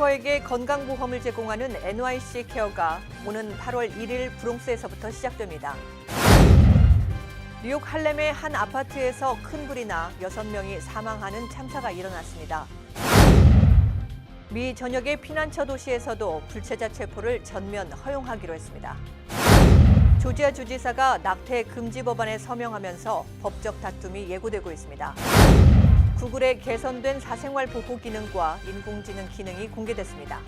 뉴요커에게 건강보험을 제공하는 NYC 케어가 오는 8월 1일 브롱스에서부터 시작됩니다. 뉴욕 할렘의 한 아파트에서 큰 불이 나 6명이 사망하는 참사가 일어났습니다. 미 전역의 피난처 도시에서도 불체자 체포를 전면 허용하기로 했습니다. 조지아 주지사가 낙태 금지 법안에 서명하면서 법적 다툼이 예고되고 있습니다. 구글의 개선된 사생활 보호 기능과 인공지능 기능이 공개됐습니다.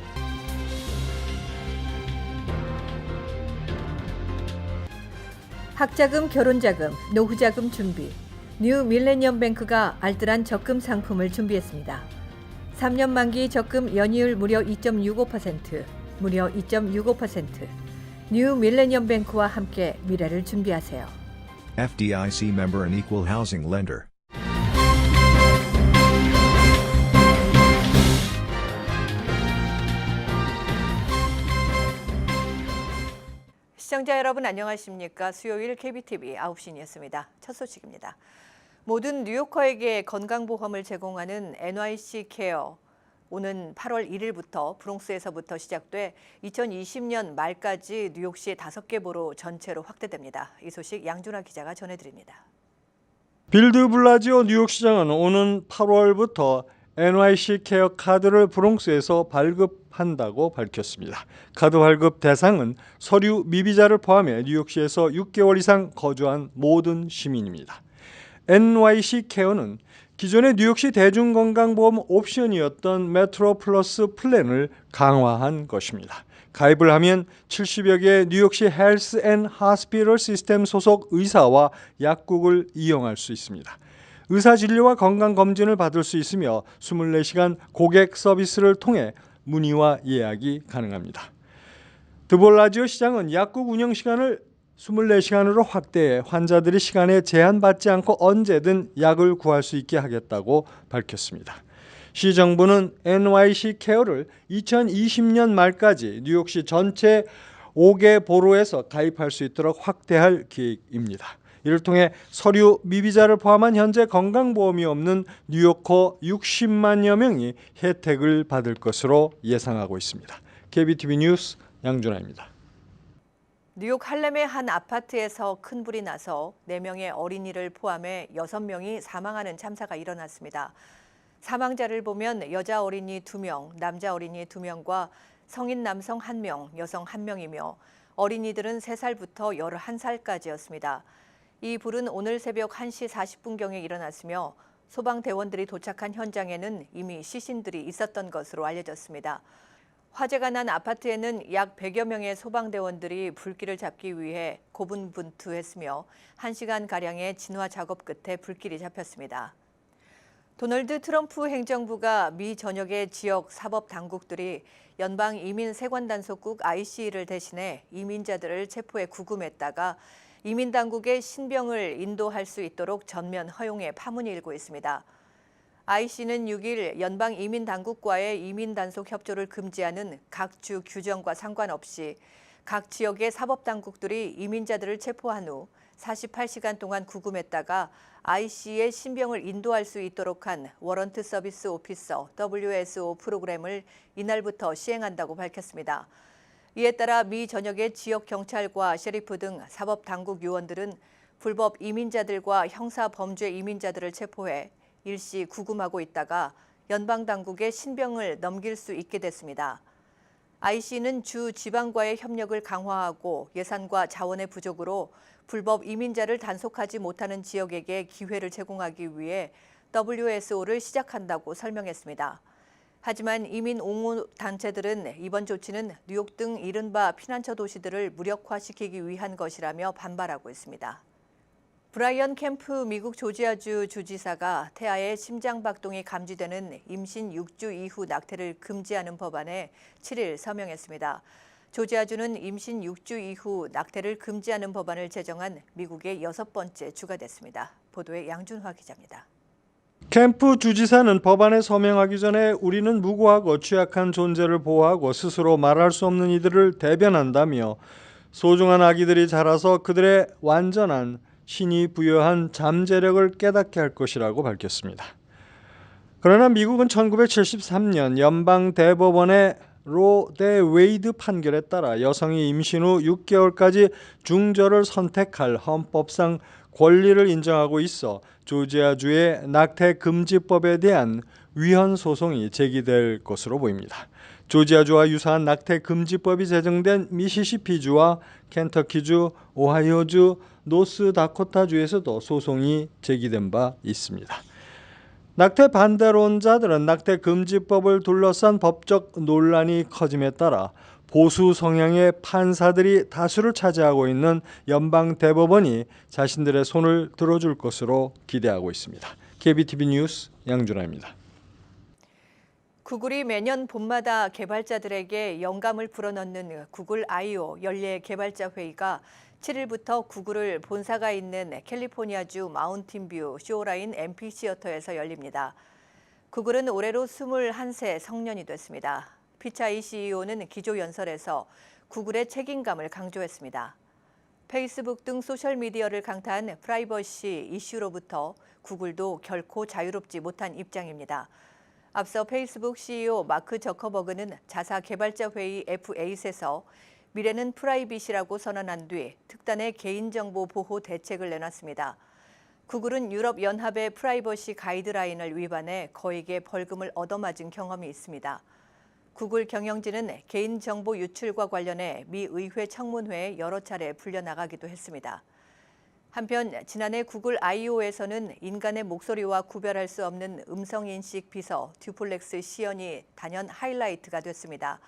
학자금, 결혼자금, 노후자금 준비. 뉴 밀레니엄 뱅크가 알뜰한 적금 상품을 준비했습니다. 3년 만기 적금 연이율 무려 2.65%, 무려 2.65%. 뉴 밀레니엄 뱅크와 함께 미래를 준비하세요. FDIC member and equal housing lender. 시청자 여러분 안녕하십니까? 수요일 KBTV 9시 뉴스입니다. 첫 소식입니다. 모든 뉴요커에게 건강보험을 제공하는 NYC 케어. 오는 8월 1일부터 브롱스에서부터 시작돼 2020년 말까지 뉴욕시 5개 보로 전체로 확대됩니다. 이 소식 양준하 기자가 전해드립니다. 빌드 블라지오 뉴욕시장은 오는 8월부터 NYC 케어 카드를 브롱스에서 발급한다고 밝혔습니다. 카드 발급 대상은 서류 미비자를 포함해 뉴욕시에서 6개월 이상 거주한 모든 시민입니다. NYC 케어는 기존의 뉴욕시 대중건강보험 옵션이었던 메트로 플러스 플랜을 강화한 것입니다. 가입을 하면 70여 개의 뉴욕시 헬스 앤 하스피럴 시스템 소속 의사와 약국을 이용할 수 있습니다. 의사진료와 건강검진을 받을 수 있으며 24시간 고객 서비스를 통해 문의와 예약이 가능합니다. 드볼라지오 시장은 약국 운영 시간을 24시간으로 확대해 환자들이 시간에 제한받지 않고 언제든 약을 구할 수 있게 하겠다고 밝혔습니다. 시정부는 NYC 케어를 2020년 말까지 뉴욕시 전체 5개 보로에서 가입할 수 있도록 확대할 계획입니다. 이를 통해 서류 미비자를 포함한 현재 건강보험이 없는 뉴요커 60만여 명이 혜택을 받을 것으로 예상하고 있습니다. KBTV 뉴스 양준하입니다. 뉴욕 할렘의 한 아파트에서 큰 불이 나서 4명의 어린이를 포함해 6명이 사망하는 참사가 일어났습니다. 사망자를 보면 여자 어린이 2명, 남자 어린이 2명과 성인 남성 1명, 여성 1명이며 어린이들은 3살부터 11살까지였습니다. 이 불은 오늘 새벽 1시 40분경에 일어났으며 소방대원들이 도착한 현장에는 이미 시신들이 있었던 것으로 알려졌습니다. 화재가 난 아파트에는 약 100여 명의 소방대원들이 불길을 잡기 위해 고군분투했으며 1시간가량의 진화 작업 끝에 불길이 잡혔습니다. 도널드 트럼프 행정부가 미 전역의 지역 사법당국들이 연방이민세관단속국 IC를 대신해 이민자들을 체포해 구금했다가 이민당국의 신병을 인도할 수 있도록 전면 허용해 파문이 일고 있습니다. IC는 6일 연방이민당국과의 이민단속 협조를 금지하는 각 주 규정과 상관없이 각 지역의 사법당국들이 이민자들을 체포한 후 48시간 동안 구금했다가 IC의 신병을 인도할 수 있도록 한 워런트 서비스 오피서 WSO 프로그램을 이날부터 시행한다고 밝혔습니다. 이에 따라 미 전역의 지역 경찰과 셰리프 등 사법당국 요원들은 불법 이민자들과 형사범죄 이민자들을 체포해 일시 구금하고 있다가 연방당국의 신병을 넘길 수 있게 됐습니다. IC는 주 지방과의 협력을 강화하고 예산과 자원의 부족으로 불법 이민자를 단속하지 못하는 지역에게 기회를 제공하기 위해 WSO를 시작한다고 설명했습니다. 하지만 이민 옹호 단체들은 이번 조치는 뉴욕 등 이른바 피난처 도시들을 무력화시키기 위한 것이라며 반발하고 있습니다. 브라이언 캠프 미국 조지아주 주지사가 태아의 심장 박동이 감지되는 임신 6주 이후 낙태를 금지하는 법안에 7일 서명했습니다. 조지아주는 임신 6주 이후 낙태를 금지하는 법안을 제정한 미국의 6번째 주가 됐습니다. 보도에 양준화 기자입니다. 캠프 주지사는 법안에 서명하기 전에 우리는 무고하고 취약한 존재를 보호하고 스스로 말할 수 없는 이들을 대변한다며 소중한 아기들이 자라서 그들의 완전한 신이 부여한 잠재력을 깨닫게 할 것이라고 밝혔습니다. 그러나 미국은 1973년 연방 대법원의 로 대 웨이드 판결에 따라 여성이 임신 후 6개월까지 중절을 선택할 헌법상 권리를 인정하고 있어 조지아주의 낙태 금지법에 대한 위헌 소송이 제기될 것으로 보입니다. 조지아주와 유사한 낙태 금지법이 제정된 미시시피주와 켄터키주, 오하이오주, 노스다코타주에서도 소송이 제기된 바 있습니다. 낙태 반대론자들은 낙태 금지법을 둘러싼 법적 논란이 커짐에 따라 보수 성향의 판사들이 다수를 차지하고 있는 연방 대법원이 자신들의 손을 들어줄 것으로 기대하고 있습니다. KBTV 뉴스 양준하입니다. 구글이 매년 봄마다 개발자들에게 영감을 불어넣는 구글 I/O 연례 개발자 회의가 7일부터 구글을 본사가 있는 캘리포니아주 마운틴뷰 쇼라인 앰피시어터에서 열립니다. 구글은 올해로 21세 성년이 됐습니다. 피차이 CEO는 기조연설에서 구글의 책임감을 강조했습니다. 페이스북 등 소셜미디어를 강타한 프라이버시 이슈로부터 구글도 결코 자유롭지 못한 입장입니다. 앞서 페이스북 CEO 마크 저커버그는 자사 개발자 회의 F8에서 미래는 프라이빗이라고 선언한 뒤 특단의 개인정보 보호 대책을 내놨습니다. 구글은 유럽연합의 프라이버시 가이드라인을 위반해 거액의 벌금을 얻어맞은 경험이 있습니다. 구글 경영진은 개인정보 유출과 관련해 미 의회 청문회에 여러 차례 불려나가기도 했습니다. 한편 지난해 구글 I/O에서는 인간의 목소리와 구별할 수 없는 음성인식 비서 듀플렉스 시연이 단연 하이라이트가 됐습니다.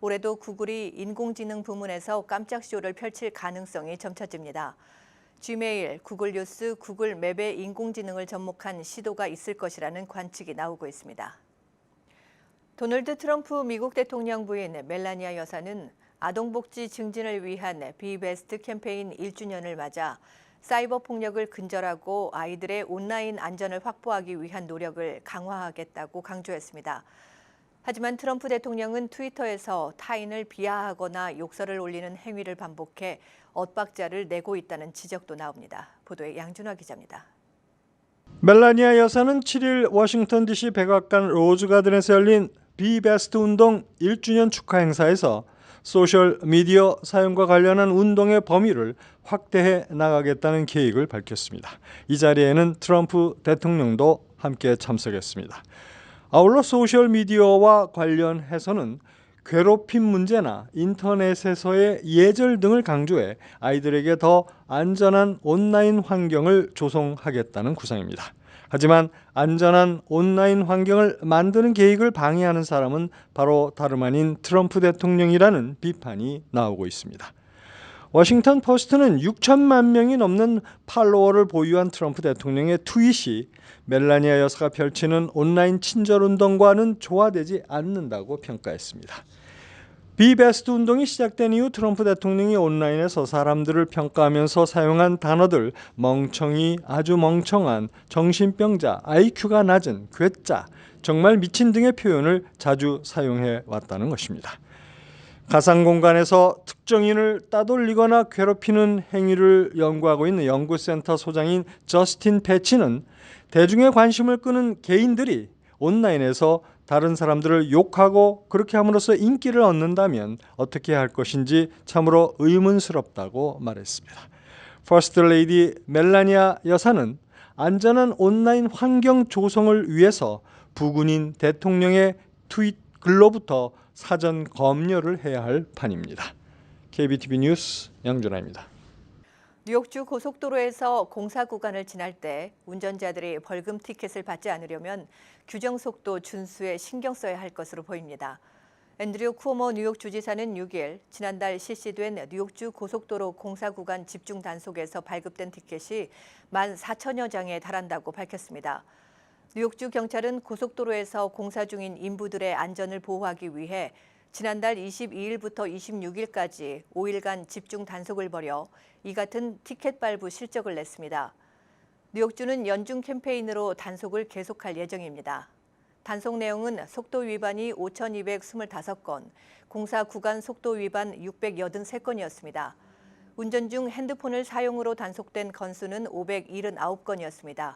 올해도 구글이 인공지능 부문에서 깜짝 쇼를 펼칠 가능성이 점쳐집니다. 지메일, 구글 뉴스, 구글 맵의 인공지능을 접목한 시도가 있을 것이라는 관측이 나오고 있습니다. 도널드 트럼프 미국 대통령 부인 멜라니아 여사는 아동복지 증진을 위한 비베스트 캠페인 1주년을 맞아 사이버 폭력을 근절하고 아이들의 온라인 안전을 확보하기 위한 노력을 강화하겠다고 강조했습니다. 하지만 트럼프 대통령은 트위터에서 타인을 비하하거나 욕설을 올리는 행위를 반복해 엇박자를 내고 있다는 지적도 나옵니다. 보도에 양준화 기자입니다. 멜라니아 여사는 7일 워싱턴 DC 백악관 로즈가든에서 열린 비베스트 운동 1주년 축하 행사에서 소셜미디어 사용과 관련한 운동의 범위를 확대해 나가겠다는 계획을 밝혔습니다. 이 자리에는 트럼프 대통령도 함께 참석했습니다. 아울러 소셜미디어와 관련해서는 괴롭힘 문제나 인터넷에서의 예절 등을 강조해 아이들에게 더 안전한 온라인 환경을 조성하겠다는 구상입니다. 하지만 안전한 온라인 환경을 만드는 계획을 방해하는 사람은 바로 다름 아닌 트럼프 대통령이라는 비판이 나오고 있습니다. 워싱턴 포스트는 6천만 명이 넘는 팔로워를 보유한 트럼프 대통령의 트윗이 멜라니아 여사가 펼치는 온라인 친절운동과는 조화되지 않는다고 평가했습니다. 비베스트 운동이 시작된 이후 트럼프 대통령이 온라인에서 사람들을 평가하면서 사용한 단어들 멍청이, 아주 멍청한, 정신병자, IQ가 낮은, 괴짜, 정말 미친 등의 표현을 자주 사용해 왔다는 것입니다. 가상공간에서 특정인을 따돌리거나 괴롭히는 행위를 연구하고 있는 연구센터 소장인 저스틴 패치는 대중의 관심을 끄는 개인들이 온라인에서 다른 사람들을 욕하고 그렇게 함으로써 인기를 얻는다면 어떻게 할 것인지 참으로 의문스럽다고 말했습니다. 퍼스트 레이디 멜라니아 여사는 안전한 온라인 환경 조성을 위해서 부군인 대통령의 트윗 글로부터 사전 검열을 해야 할 판입니다. KBTV 뉴스 양준하입니다. 뉴욕주 고속도로에서 공사 구간을 지날 때 운전자들이 벌금 티켓을 받지 않으려면 규정 속도 준수에 신경 써야 할 것으로 보입니다. 앤드류 쿠오모 뉴욕 주지사는 6일 지난달 실시된 뉴욕주 고속도로 공사 구간 집중 단속에서 발급된 티켓이 14,000여 장에 달한다고 밝혔습니다. 뉴욕주 경찰은 고속도로에서 공사 중인 인부들의 안전을 보호하기 위해 지난달 22일부터 26일까지 5일간 집중 단속을 벌여 이 같은 티켓 발부 실적을 냈습니다. 뉴욕주는 연중 캠페인으로 단속을 계속할 예정입니다. 단속 내용은 속도 위반이 5,225건, 공사 구간 속도 위반 683건이었습니다. 운전 중 핸드폰을 사용으로 단속된 건수는 579건이었습니다.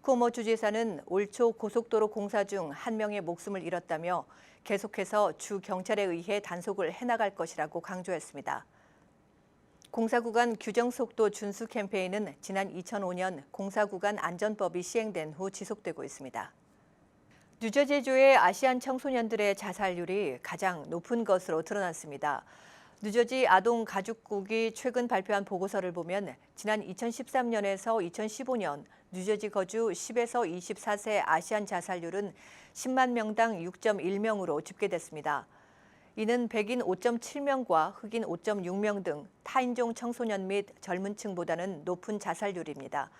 쿠오모 주지사는 올 초 고속도로 공사 중 한 명의 목숨을 잃었다며 계속해서 주 경찰에 의해 단속을 해나갈 것이라고 강조했습니다. 공사 구간 규정 속도 준수 캠페인은 지난 2005년 공사 구간 안전법이 시행된 후 지속되고 있습니다. 뉴저지주의 아시안 청소년들의 자살률이 가장 높은 것으로 드러났습니다. 뉴저지 아동가족국이 최근 발표한 보고서를 보면 지난 2013년에서 2015년 뉴저지 거주 10에서 24세 아시안 자살률은 10만 명당 6.1명으로 집계됐습니다. 이는 백인 5.7명과 흑인 5.6명 등 타인종 청소년 및 젊은 층보다는 높은 자살률입니다.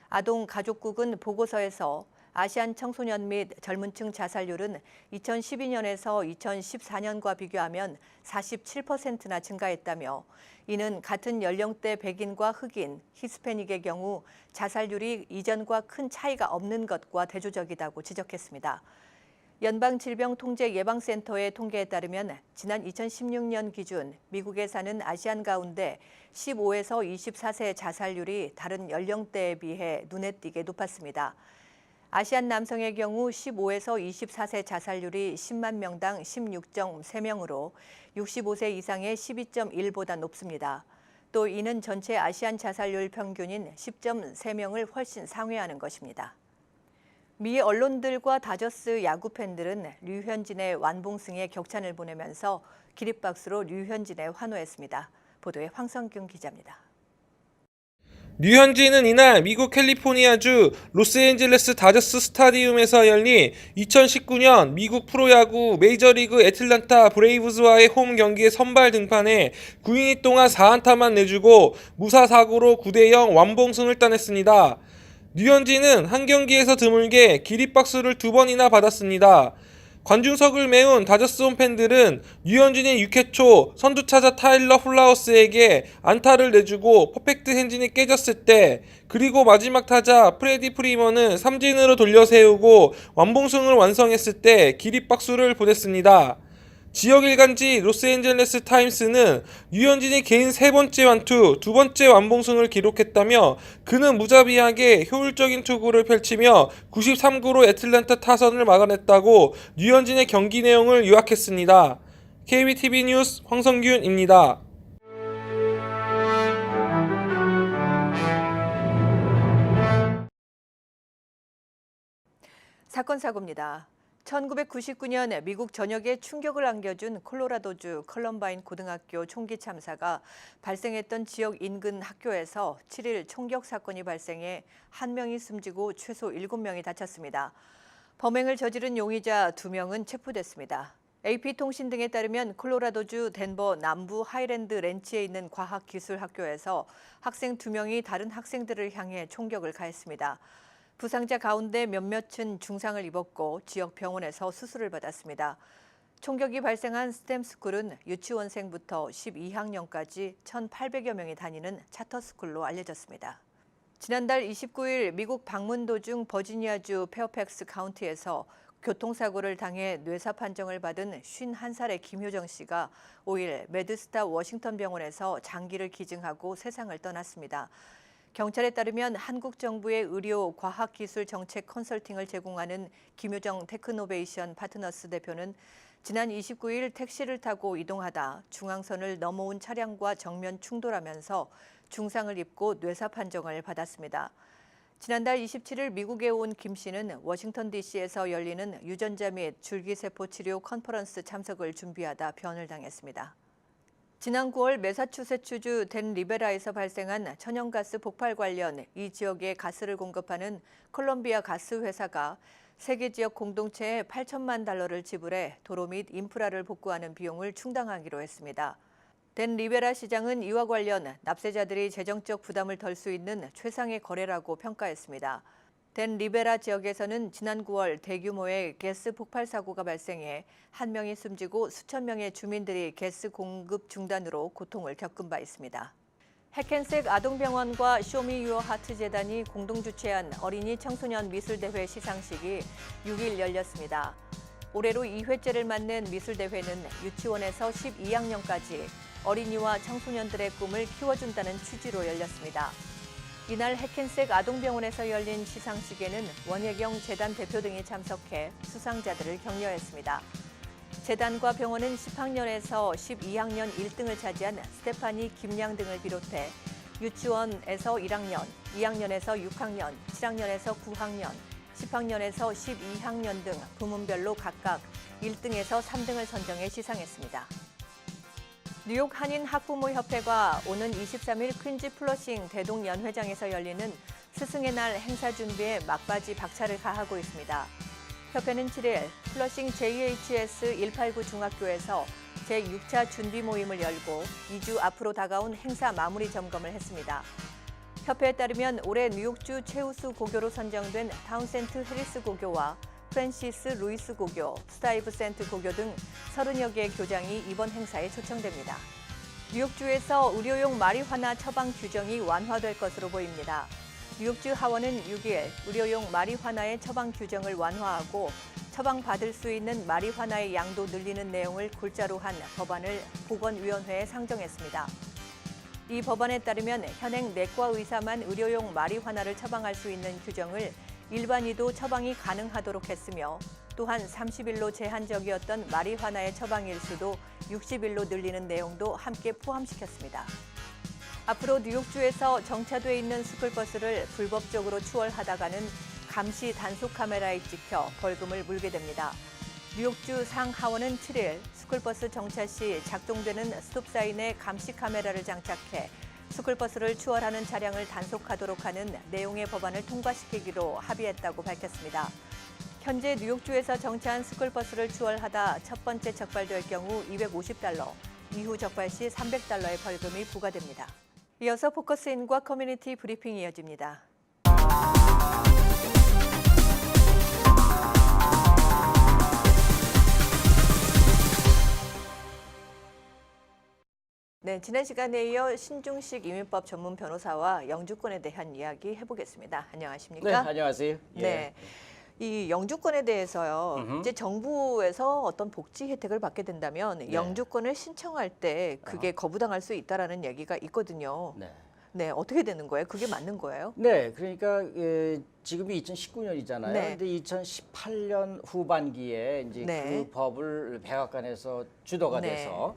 아동가족국은 보고서에서 아시안 청소년 및 젊은 층 자살률은 2012년에서 2014년과 비교하면 47%나 증가했다며 이는 같은 연령대 백인과 흑인, 히스패닉의 경우 자살률이 이전과 큰 차이가 없는 것과 대조적이다고 지적했습니다. 연방질병통제예방센터의 통계에 따르면 지난 2016년 기준 미국에 사는 아시안 가운데 15에서 24세 자살률이 다른 연령대에 비해 눈에 띄게 높았습니다. 아시안 남성의 경우 15에서 24세 자살률이 10만 명당 16.3명으로 65세 이상의 12.1보다 높습니다. 또 이는 전체 아시안 자살률 평균인 10.3명을 훨씬 상회하는 것입니다. 미 언론들과 다저스 야구 팬들은 류현진의 완봉승에 격찬을 보내면서 기립박수로 류현진에 환호했습니다. 보도에 황성균 기자입니다. 류현진은 이날 미국 캘리포니아주 로스앤젤레스 다저스 스타디움에서 열린 2019년 미국 프로야구 메이저리그 애틀랜타 브레이브즈와의 홈 경기에 선발 등판해 9이닝 동안 4안타만 내주고 무사사구로 9대0 완봉승을 따냈습니다. 류현진은 한 경기에서 드물게 기립박수를 2번이나 받았습니다. 관중석을 메운 다저스 홈 팬들은 류현진의 6회 초 선두타자 타일러 플라워스에게 안타를 내주고 퍼펙트 행진이 깨졌을 때, 그리고 마지막 타자 프레디 프리먼은 삼진으로 돌려세우고 완봉승을 완성했을 때 기립박수를 보냈습니다. 지역 일간지 로스앤젤레스 타임스는 류현진이 개인 3번째 완투, 2번째 완봉승을 기록했다며 그는 무자비하게 효율적인 투구를 펼치며 93구로 애틀랜타 타선을 막아냈다고 류현진의 경기 내용을 요약했습니다. KBTV 뉴스 황성균입니다. 사건 사고입니다. 1999년 미국 전역에 충격을 안겨준 콜로라도주 컬럼바인 고등학교 총기 참사가 발생했던 지역 인근 학교에서 7일 총격 사건이 발생해 1명이 숨지고 최소 7명이 다쳤습니다. 범행을 저지른 용의자 2명은 체포됐습니다. AP통신 등에 따르면 콜로라도주 덴버 남부 하이랜드 렌치에 있는 과학기술학교에서 학생 2명이 다른 학생들을 향해 총격을 가했습니다. 부상자 가운데 몇몇은 중상을 입었고 지역 병원에서 수술을 받았습니다. 총격이 발생한 스템스쿨은 유치원생부터 12학년까지 1,800여 명이 다니는 차터스쿨로 알려졌습니다. 지난달 29일 미국 방문 도중 버지니아주 페어팩스 카운티에서 교통사고를 당해 뇌사 판정을 받은 51살의 김효정 씨가 5일 메드스타 워싱턴 병원에서 장기를 기증하고 세상을 떠났습니다. 경찰에 따르면 한국 정부의 의료 과학기술 정책 컨설팅을 제공하는 김효정 테크노베이션 파트너스 대표는 지난 29일 택시를 타고 이동하다 중앙선을 넘어온 차량과 정면 충돌하면서 중상을 입고 뇌사 판정을 받았습니다. 지난달 27일 미국에 온 김 씨는 워싱턴 DC에서 열리는 유전자 및 줄기세포 치료 컨퍼런스 참석을 준비하다 변을 당했습니다. 지난 9월 매사추세츠주 댄 리베라에서 발생한 천연가스 폭발 관련 이 지역에 가스를 공급하는 콜롬비아 가스 회사가 세계 지역 공동체에 $8천만 지불해 도로 및 인프라를 복구하는 비용을 충당하기로 했습니다. 댄 리베라 시장은 이와 관련 납세자들이 재정적 부담을 덜 수 있는 최상의 거래라고 평가했습니다. 댄 리베라 지역에서는 지난 9월 대규모의 가스 폭발 사고가 발생해 1명이 숨지고 수천 명의 주민들이 가스 공급 중단으로 고통을 겪은 바 있습니다. 해켄색 아동병원과 쇼미 유어 하트 재단이 공동 주최한 어린이 청소년 미술대회 시상식이 6일 열렸습니다. 올해로 2회째를 맞는 미술대회는 유치원에서 12학년까지 어린이와 청소년들의 꿈을 키워준다는 취지로 열렸습니다. 이날 해켄색 아동병원에서 열린 시상식에는 원혜경 재단 대표 등이 참석해 수상자들을 격려했습니다. 재단과 병원은 10학년에서 12학년 1등을 차지한 스테파니 김양 등을 비롯해 유치원에서 1학년, 2학년에서 6학년, 7학년에서 9학년, 10학년에서 12학년 등 부문별로 각각 1등에서 3등을 선정해 시상했습니다. 뉴욕 한인 학부모협회가 오는 23일 퀸즈 플러싱 대동연회장에서 열리는 스승의 날 행사 준비에 막바지 박차를 가하고 있습니다. 협회는 7일 플러싱 JHS 189 중학교에서 제6차 준비 모임을 열고 2주 앞으로 다가온 행사 마무리 점검을 했습니다. 협회에 따르면 올해 뉴욕주 최우수 고교로 선정된 타운센트 해리스 고교와 프랜시스 루이스 고교, 스타이브 센트 고교 등 30여 개의 교장이 이번 행사에 초청됩니다. 뉴욕주에서 의료용 마리화나 처방 규정이 완화될 것으로 보입니다. 뉴욕주 하원은 6일 의료용 마리화나의 처방 규정을 완화하고 처방받을 수 있는 마리화나의 양도 늘리는 내용을 골자로 한 법안을 보건위원회에 상정했습니다. 이 법안에 따르면 현행 내과 의사만 의료용 마리화나를 처방할 수 있는 규정을 일반의도 처방이 가능하도록 했으며 또한 30일로 제한적이었던 마리화나의 처방 일수도 60일로 늘리는 내용도 함께 포함시켰습니다. 앞으로 뉴욕주에서 정차돼 있는 스쿨버스를 불법적으로 추월하다가는 감시 단속 카메라에 찍혀 벌금을 물게 됩니다. 뉴욕주 상하원은 7일 스쿨버스 정차 시 작동되는 스톱사인에 감시 카메라를 장착해 스쿨버스를 추월하는 차량을 단속하도록 하는 내용의 법안을 통과시키기로 합의했다고 밝혔습니다. 현재 뉴욕주에서 정차한 스쿨버스를 추월하다 첫 번째 적발될 경우 $250, 이후 적발 시 $300의 벌금이 부과됩니다. 이어서 포커스인과 커뮤니티 브리핑이 이어집니다. 네, 지난 시간에 이어 신중식 이민법 전문 변호사와 영주권에 대한 이야기 해보겠습니다. 안녕하십니까? 네, 안녕하세요. 예. 네, 이 영주권에 대해서요. 이제 정부에서 어떤 복지 혜택을 받게 된다면 네. 영주권을 신청할 때 그게 거부당할 수 있다라는 얘기가 있거든요. 네. 네, 어떻게 되는 거예요? 그게 맞는 거예요? 네, 그러니까 지금이 2019년이잖아요. 네. 근데 2018년 후반기에 이제 네. 그 법을 백악관에서 주도가 네. 돼서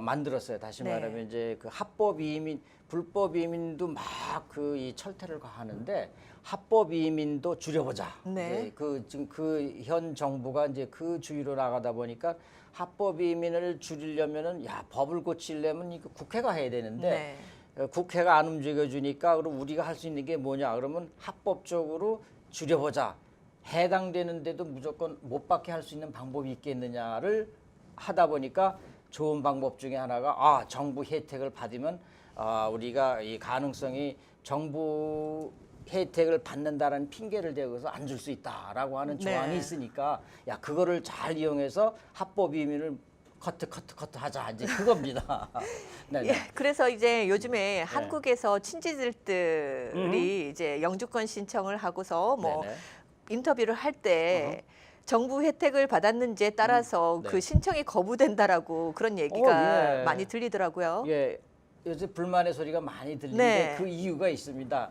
만들었어요. 다시 네. 말하면 이제 그 합법 이민, 불법 이민도 막 그 이 철퇴를 가하는데 합법 이민도 줄여보자. 네. 이제 그 지금 그 현 정부가 이제 그 주의로 나가다 보니까 합법 이민을 줄이려면은 야 법을 고치려면 이거 국회가 해야 되는데. 네. 국회가 안 움직여주니까 그럼 우리가 할 수 있는 게 뭐냐 그러면 합법적으로 줄여보자. 해당되는데도 무조건 못 받게 할 수 있는 방법이 있겠느냐를 하다 보니까 좋은 방법 중에 하나가 정부 혜택을 받으면 우리가 이 가능성이 정부 혜택을 받는다라는 핑계를 대고서 안 줄 수 있다라고 하는 조항이 네. 있으니까 야 그거를 잘 이용해서 합법 이민을 커트 하자 이제 그겁니다. 네. 예, 그래서 이제 요즘에 한국에서 친지들이 이제 영주권 신청을 하고서 뭐 네네. 인터뷰를 할 때 정부 혜택을 받았는지에 따라서 네. 그 신청이 거부된다라고 그런 얘기가 예. 많이 들리더라고요. 예, 요새 불만의 소리가 많이 들리는데 네. 그 이유가 있습니다.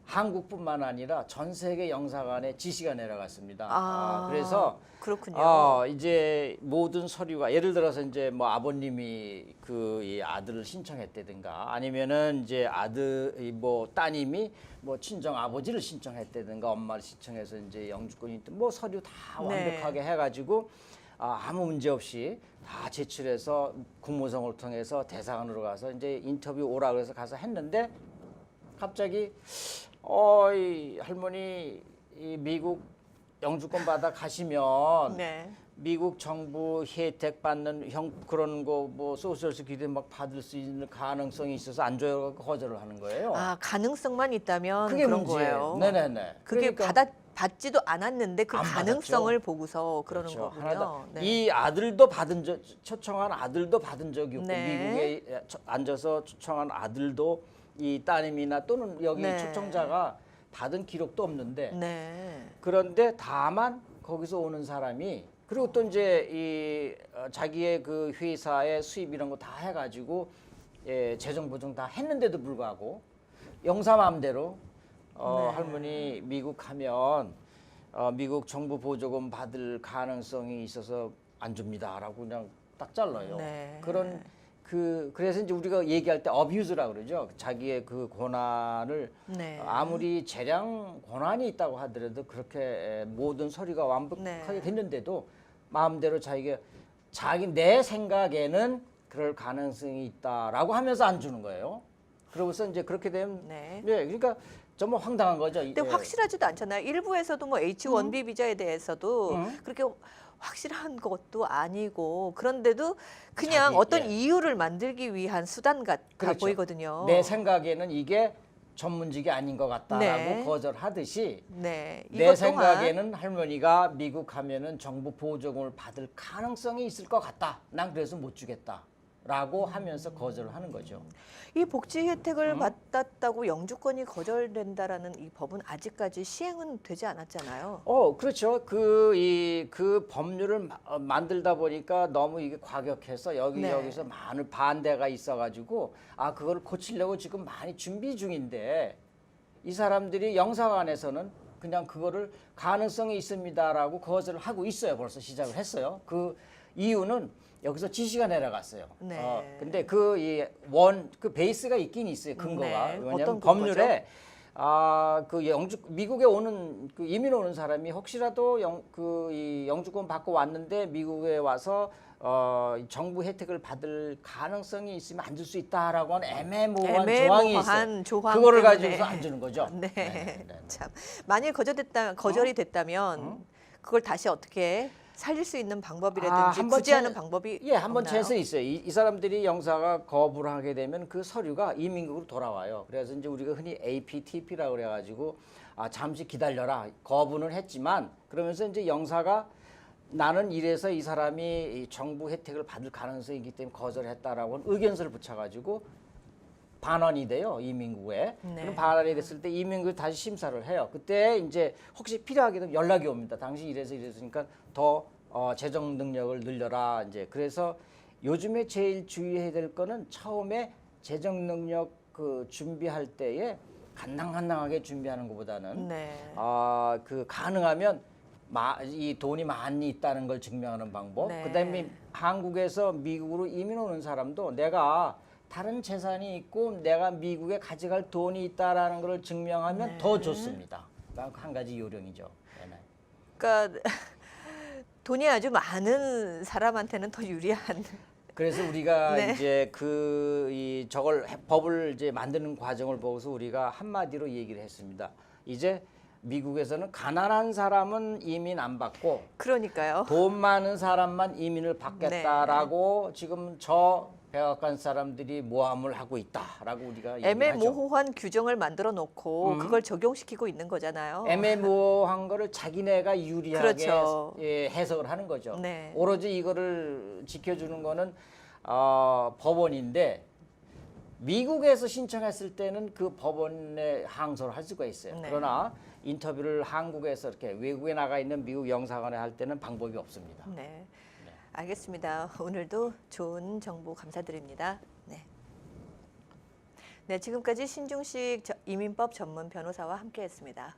한국뿐만 아니라 전 세계 영사관에 지시가 내려갔습니다. 그래서 그렇군요. 이제 모든 서류가 예를 들어서 이제 뭐 아버님이 그 이 아들을 신청했다든가 아니면은 이제 뭐 따님이 뭐 친정 아버지를 신청했다든가 엄마를 신청해서 이제 영주권이 뭐 서류 다 네. 완벽하게 해가지고 아무 문제 없이 다 제출해서 국무성을 통해서 대사관으로 가서 이제 인터뷰 오라 그래서 가서 했는데 갑자기 이 할머니 이 미국 영주권 받아 가시면 네. 미국 정부 혜택 받는 그런 거 뭐 소셜 시큐리티 막 받을 수 있는 가능성이 있어서 안 줘요 거절을 하는 거예요. 가능성만 있다면 그게 그런 문제예요. 거예요. 네네네. 그게 그러니까 받지도 않았는데 그 안 가능성을 받았죠. 보고서 그러는 그렇죠. 거군요. 하나다. 네. 이 아들도 초청한 아들도 받은 적이 없고 네. 미국에 앉아서 초청한 아들도 이 따님이나 또는 여기 네. 초청자가 받은 기록도 없는데 네. 그런데 다만 거기서 오는 사람이 그리고 또 이제 자기의 그 회사의 수입 이런 거 다 해가지고 재정 보증 다 했는데도 불구하고 영사 마음대로 네. 할머니 미국 가면 미국 정부 보조금 받을 가능성이 있어서 안 줍니다라고 그냥 딱 잘라요. 네. 그래서 이제 우리가 얘기할 때 어뷰즈라 그러죠. 자기의 그 권한을 네. 아무리 재량 권한이 있다고 하더라도 그렇게 모든 서류가 완벽하게 네. 됐는데도 마음대로 자기 내 생각에는 그럴 가능성이 있다라고 하면서 안 주는 거예요. 그러고서 이제 그렇게 되면 네. 그러니까 정말 황당한 거죠. 근데 예. 확실하지도 않잖아요. 일부에서도 뭐 H1B 비자에 대해서도 음. 그렇게 확실한 것도 아니고 그런데도 그냥 자기, 어떤 예. 이유를 만들기 위한 수단 같아 그렇죠. 보이거든요. 내 생각에는 이게 전문직이 아닌 것 같다라고 네. 거절하듯이 네. 내 이것 생각에는 할머니가 미국 가면은 정부 보조금을 받을 가능성이 있을 것 같다. 난 그래서 못 주겠다라고 하면서 거절을 하는 거죠. 이 복지 혜택을 받았다고 영주권이 거절된다라는 이 법은 아직까지 시행은 되지 않았잖아요. 그렇죠. 그 법률을 만들다 보니까 너무 이게 과격해서 네. 여기서 많은 반대가 있어가지고 그걸 고치려고 지금 많이 준비 중인데 이 사람들이 영사관에서는 그냥 그거를 가능성이 있습니다라고 거절을 하고 있어요. 벌써 시작을 했어요. 그 이유는 여기서 지시가 내려갔어요. 네. 근데 그 베이스가 있긴 있어요. 근거가. 네. 왜냐하면 어떤 법률에 미국에 오는 이민 오는 사람이 혹시라도 이 영주권 받고 왔는데 미국에 와서 정부 혜택을 받을 가능성이 있으면 안 줄 수 있다라고 하는 애매모호한 조항이 있어요. 조항 그거를 때문에. 가지고서 안 주는 거죠. 네. 참 만일 거절이 됐다면 그걸 다시 어떻게 살릴 수 있는 방법이라든지 한번 구제하는 방법이 한번 없나요? 채서 있어요. 이 사람들이 영사가 거부를 하게 되면 그 서류가 이민국으로 돌아와요. 그래서 이제 우리가 흔히 APTP라고 그래가지고 잠시 기다려라 거부는 했지만 그러면서 이제 영사가 나는 이래서 이 사람이 이 정부 혜택을 받을 가능성이 있기 때문에 거절했다라고 의견서를 붙여가지고 반환이 돼요 이민국에. 네. 그럼 반환이 됐을 때 이민국이 다시 심사를 해요. 그때 이제 혹시 필요하게 되면 연락이 옵니다. 당신 이랬으니까 더 재정 능력을 늘려라. 이제 그래서 요즘에 제일 주의해야 될 거는 처음에 재정 능력 준비할 때에 간당간당하게 준비하는 것보다는 네. 가능하면 이 돈이 많이 있다는 걸 증명하는 방법. 네. 그다음에 한국에서 미국으로 이민 오는 사람도 내가 다른 재산이 있고 내가 미국에 가져갈 돈이 있다라는 걸 증명하면 네. 더 좋습니다. 한 가지 요령이죠. 네. 그러니까 돈이 아주 많은 사람한테는 더 유리한. 그래서 우리가 네. 이제 저걸 법을 이제 만드는 과정을 보고서 우리가 한마디로 얘기를 했습니다. 이제 미국에서는 가난한 사람은 이민 안 받고 그러니까요. 돈 많은 사람만 이민을 받겠다라고 지금 백악관 사람들이 모함을 하고 있다라고 우리가 얘기하죠. 애매모호한 규정을 만들어 놓고 그걸 적용시키고 있는 거잖아요. 애매모호한 거를 자기네가 유리하게 그렇죠. 해석을 하는 거죠. 네. 오로지 이거를 지켜주는 거는 법원인데 미국에서 신청했을 때는 그 법원에 항소를 할 수가 있어요. 네. 그러나 인터뷰를 한국에서 이렇게 외국에 나가 있는 미국 영사관에 할 때는 방법이 없습니다. 네. 알겠습니다. 오늘도 좋은 정보 감사드립니다. 네. 네, 지금까지 신중식 이민법 전문 변호사와 함께했습니다.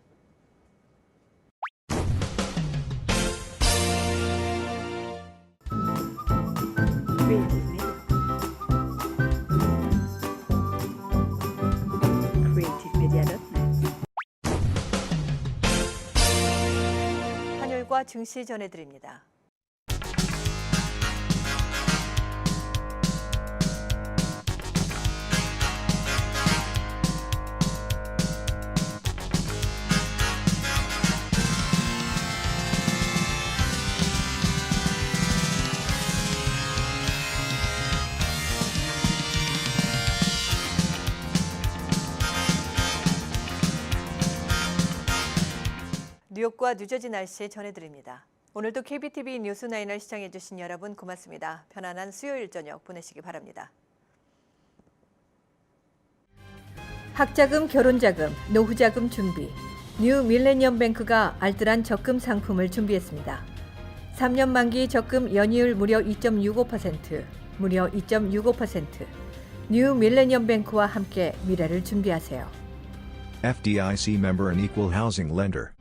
환율과 증시 전해드립니다. 뉴욕과 뉴저지 날씨 전해드립니다. 오늘도 KBTV 뉴스9을 시청해주신 여러분 고맙습니다. 편안한 수요일 저녁 보내시기 바랍니다. 학자금, 결혼자금, 노후자금 준비. 뉴 밀레니엄 뱅크가 알뜰한 적금 상품을 준비했습니다. 3년 만기 적금 연이율 무려 2.65%, 무려 2.65%. 뉴 밀레니엄 뱅크와 함께 미래를 준비하세요. FDIC member and equal housing lender.